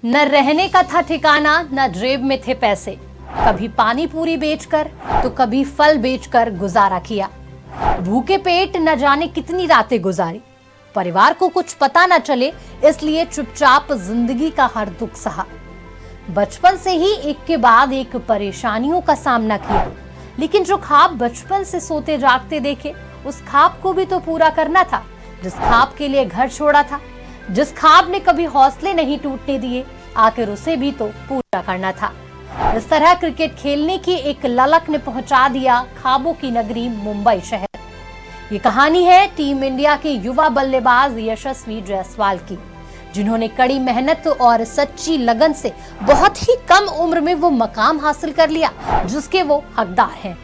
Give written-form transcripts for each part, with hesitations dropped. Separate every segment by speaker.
Speaker 1: न रहने का था ठिकाना, न जेब में थे पैसे। कभी पानी पूरी बेचकर तो कभी फल बेचकर गुजारा किया। भूखे पेट न जाने कितनी रातें गुजारी। परिवार को कुछ पता न चले इसलिए चुपचाप जिंदगी का हर दुख सहा। बचपन से ही एक के बाद एक परेशानियों का सामना किया, लेकिन जो ख्वाब बचपन से सोते जागते देखे उस ख्वाब को भी तो पूरा करना था। जिस ख्वाब के लिए घर छोड़ा था, जिस ख्वाब ने कभी हौसले नहीं टूटने दिए, आखिर उसे भी तो पूरा करना था। इस तरह क्रिकेट खेलने की एक ललक ने पहुंचा दिया ख्वाबों की नगरी मुंबई शहर। ये कहानी है टीम इंडिया के युवा बल्लेबाज यशस्वी जायसवाल की, जिन्होंने कड़ी मेहनत और सच्ची लगन से बहुत ही कम उम्र में वो मकाम हासिल कर लिया जिसके वो हकदार हैं।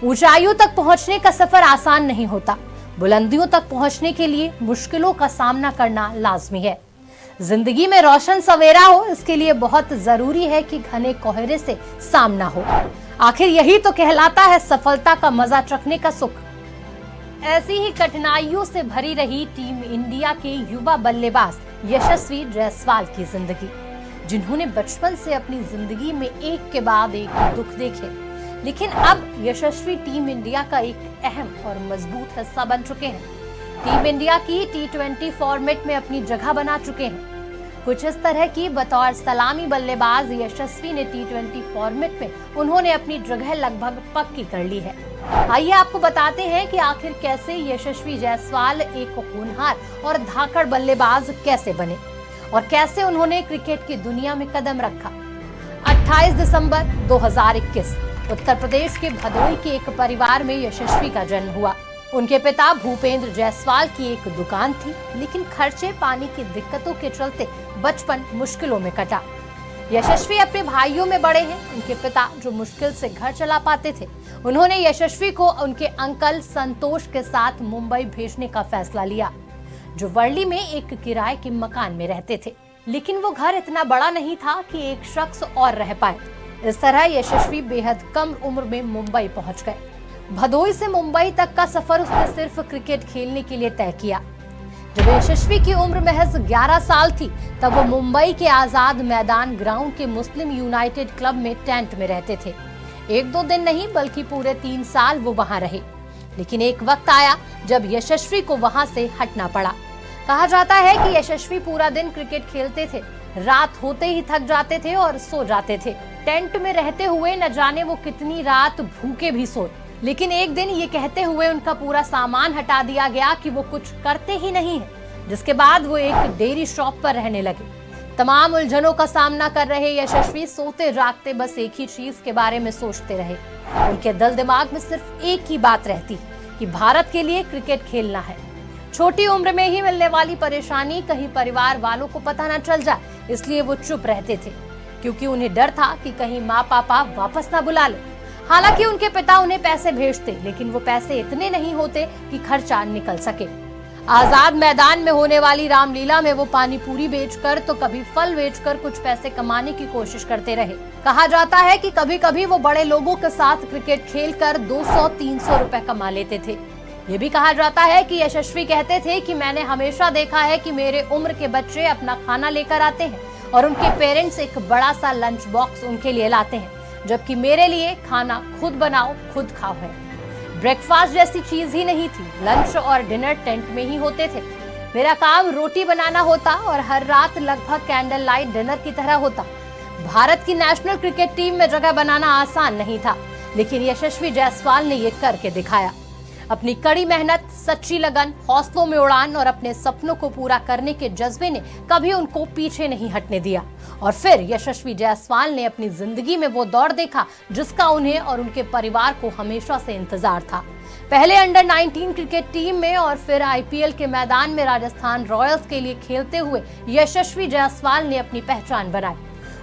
Speaker 1: ऊंचाइयों तक पहुंचने का सफर आसान नहीं होता। बुलंदियों तक पहुंचने के लिए मुश्किलों का सामना करना लाजमी है। जिंदगी में रोशन सवेरा हो, इसके लिए बहुत जरूरी है कि घने कोहरे से सामना हो। आखिर यही तो कहलाता है सफलता का मजा चखने का सुख। ऐसी ही कठिनाइयों से भरी रही टीम इंडिया के युवा बल्लेबाज यशस्वी जायसवाल की जिंदगी, जिन्होंने बचपन से अपनी जिंदगी में एक के बाद एक दुख देखे, लेकिन अब यशस्वी टीम इंडिया का एक अहम और मजबूत हिस्सा बन चुके हैं। टीम इंडिया की T20 फॉर्मेट में अपनी जगह बना चुके हैं। कुछ इस तरह की बतौर सलामी बल्लेबाज यशस्वी ने T20 फॉर्मेट में उन्होंने अपनी जगह लगभग पक्की कर ली है। आइए आपको बताते हैं कि आखिर कैसे यशस्वी जायसवाल एक होनहार और धाकड़ बल्लेबाज कैसे बने और कैसे उन्होंने क्रिकेट की दुनिया में कदम रखा। 28 दिसंबर 2021 उत्तर प्रदेश के भदोई के एक परिवार में यशस्वी का जन्म हुआ। उनके पिता भूपेंद्र जायसवाल की एक दुकान थी, लेकिन खर्चे पानी की दिक्कतों के चलते बचपन मुश्किलों में कटा। यशस्वी अपने भाइयों में बड़े हैं। उनके पिता जो मुश्किल से घर चला पाते थे, उन्होंने यशस्वी को उनके अंकल संतोष के साथ मुंबई भेजने का फैसला लिया, जो वर्ली में एक किराए के मकान में रहते थे। लेकिन वो घर इतना बड़ा नहीं था कि एक शख्स और रह पाए। इस तरह यशस्वी बेहद कम उम्र में मुंबई पहुंच गए। भदोई से मुंबई तक का सफर उसने सिर्फ क्रिकेट खेलने के लिए तय किया। जब यशस्वी की उम्र महज 11 साल थी, तब वो मुंबई के आजाद मैदान ग्राउंड के मुस्लिम यूनाइटेड क्लब में टेंट में रहते थे। 1-2 दिन नहीं बल्कि पूरे 3 साल वो वहां रहे। लेकिन एक वक्त आया जब यशस्वी को वहां से हटना पड़ा। कहा जाता है कि यशस्वी पूरा दिन क्रिकेट खेलते थे, रात होते ही थक जाते थे और सो जाते थे। टेंट में रहते हुए न जाने वो कितनी रात भूखे भी सोए। लेकिन एक दिन ये कहते हुए उनका पूरा सामान हटा दिया गया कि वो कुछ करते ही नहीं है, जिसके बाद वो एक डेयरी शॉप पर रहने लगे। तमाम उलझनों का सामना कर रहे यशस्वी सोते जागते बस एक ही चीज के बारे में सोचते रहे। उनके दिल दिमाग में सिर्फ एक ही बात रहती कि भारत के लिए क्रिकेट खेलना है। छोटी उम्र में ही मिलने वाली परेशानी कहीं परिवार वालों को पता न चल जाए, इसलिए वो चुप रहते थे, क्योंकि उन्हें डर था कि कहीं माँ पापा वापस ना बुला ले। हालांकि उनके पिता उन्हें पैसे भेजते, लेकिन वो पैसे इतने नहीं होते कि खर्चा निकल सके। आजाद मैदान में होने वाली रामलीला में वो पानी पूरी बेचकर तो कभी फल बेचकर कुछ पैसे कमाने की कोशिश करते रहे। कहा जाता है कि कभी कभी वो बड़े लोगों के साथ क्रिकेट खेलकर 200-300 रुपए कमा लेते थे। ये भी कहा जाता है कि यशस्वी कहते थे कि मैंने हमेशा देखा है कि मेरे उम्र के बच्चे अपना खाना लेकर आते हैं और उनके पेरेंट्स एक बड़ा सा लंच बॉक्स उनके लिए लाते हैं, जबकि मेरे लिए खाना खुद बनाओ खुद खाओ है। ब्रेकफास्ट जैसी चीज ही नहीं थी। लंच और डिनर टेंट में ही होते थे। मेरा काम रोटी बनाना होता और हर रात लगभग कैंडल लाइट डिनर की तरह होता। भारत की नेशनल क्रिकेट टीम में जगह बनाना आसान नहीं था, लेकिन यशस्वी जायसवाल ने ये करके दिखाया। अपनी कड़ी मेहनत, सच्ची लगन, हौसलों में उड़ान और अपने सपनों को पूरा करने के जज्बे ने कभी उनको पीछे नहीं हटने दिया। और फिर यशस्वी जायसवाल ने अपनी जिंदगी में वो दौर देखा जिसका उन्हें और उनके परिवार को हमेशा से इंतजार था। पहले अंडर 19 क्रिकेट टीम में और फिर IPL के मैदान में राजस्थान रॉयल्स के लिए खेलते हुए यशस्वी जायसवाल ने अपनी पहचान बनाई।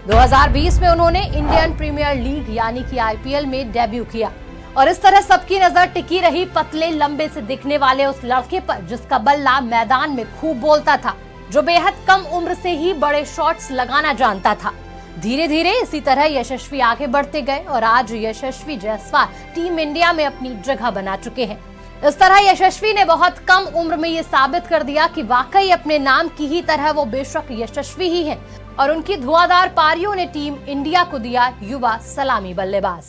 Speaker 1: 2020 में उन्होंने इंडियन प्रीमियर लीग यानी कि IPL में डेब्यू किया और इस तरह सबकी नजर टिकी रही पतले लंबे से दिखने वाले उस लड़के पर, जिसका बल्ला मैदान में खूब बोलता था, जो बेहद कम उम्र से ही बड़े शॉट्स लगाना जानता था। धीरे धीरे इसी तरह यशस्वी आगे बढ़ते गए और आज यशस्वी जायसवाल टीम इंडिया में अपनी जगह बना चुके हैं। इस तरह यशस्वी ने बहुत कम उम्र में ये साबित कर दिया कि वाकई अपने नाम की ही तरह वो बेशक यशस्वी ही हैं, और उनकी धुआंधार पारियों ने टीम इंडिया को दिया युवा सलामी बल्लेबाज।